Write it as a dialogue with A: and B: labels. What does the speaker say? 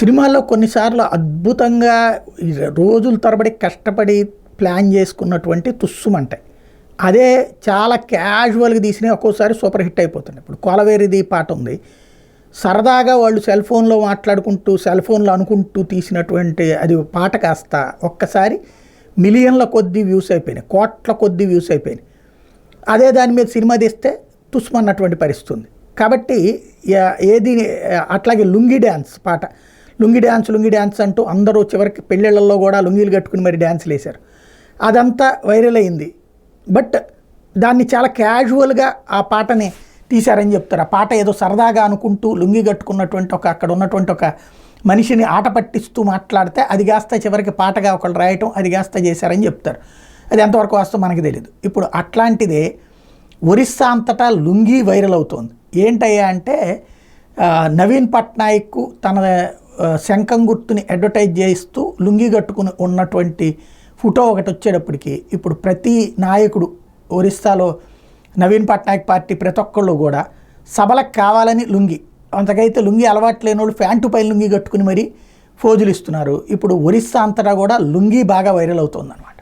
A: సినిమాల్లో కొన్నిసార్లు అద్భుతంగా రోజుల తరబడి కష్టపడి ప్లాన్ చేసుకున్నటువంటి తుస్సుమంటాయి. అదే చాలా క్యాజువల్గా తీసినవి ఒక్కోసారి సూపర్ హిట్ అయిపోతుంది. ఇప్పుడు కొలవేరిది పాట ఉంది, సరదాగా వాళ్ళు సెల్ ఫోన్లో మాట్లాడుకుంటూ సెల్ ఫోన్లో అనుకుంటూ తీసినటువంటి అది పాట కాస్త ఒక్కసారి మిలియన్ల కొద్ది వ్యూస్ అయిపోయినాయి, కోట్ల కొద్ది వ్యూస్ అయిపోయినాయి. అదే దాని మీద సినిమా తీస్తే తుస్మన్నటువంటి పరిస్థితి ఉంది. కాబట్టి ఏది అట్లాగే లుంగి డ్యాన్స్ పాట, లుంగి డ్యాన్స్ అంటూ అందరూ చివరికి పెళ్ళిళ్ళల్లో కూడా లుంగీలు కట్టుకుని మరి డ్యాన్స్లు వేశారు. అదంతా వైరల్ అయింది. బట్ దాన్ని చాలా క్యాజువల్గా ఆ పాటని తీశారని చెప్తారు. ఆ పాట ఏదో సరదాగా అనుకుంటూ లుంగి కట్టుకున్నటువంటి అక్కడ ఉన్నటువంటి ఒక మనిషిని ఆట పట్టిస్తూ మాట్లాడితే అది కాస్త చివరికి పాటగా ఒకళ్ళు రాయటం, అది కాస్త చేశారని చెప్తారు. అది ఎంతవరకు వాస్తవం మనకి తెలియదు. ఇప్పుడు అట్లాంటిదే ఒరిస్సా అంతటా లుంగీ వైరల్ అవుతోంది. ఏంటయ్యా అంటే నవీన్ పట్నాయక్ తన శంఖం గుర్తుని అడ్వర్టైజ్ చేస్తూ లుంగీ కట్టుకుని ఉన్నటువంటి ఫోటో ఒకటి వచ్చేటప్పటికి ఇప్పుడు ప్రతి నాయకుడు ఒరిస్సాలో నవీన్ పట్నాయక్ పార్టీ ప్రతి ఒక్కళ్ళు కూడా సభలకు కావాలని లుంగి, అంతకైతే లుంగి అలవాటు లేని వాళ్ళు ప్యాంటు పైన లుంగి కట్టుకుని మరీ ఫోజులు ఇస్తున్నారు. ఇప్పుడు ఒరిస్సా అంతటా కూడా లుంగి బాగా వైరల్ అవుతుంది అన్నమాట.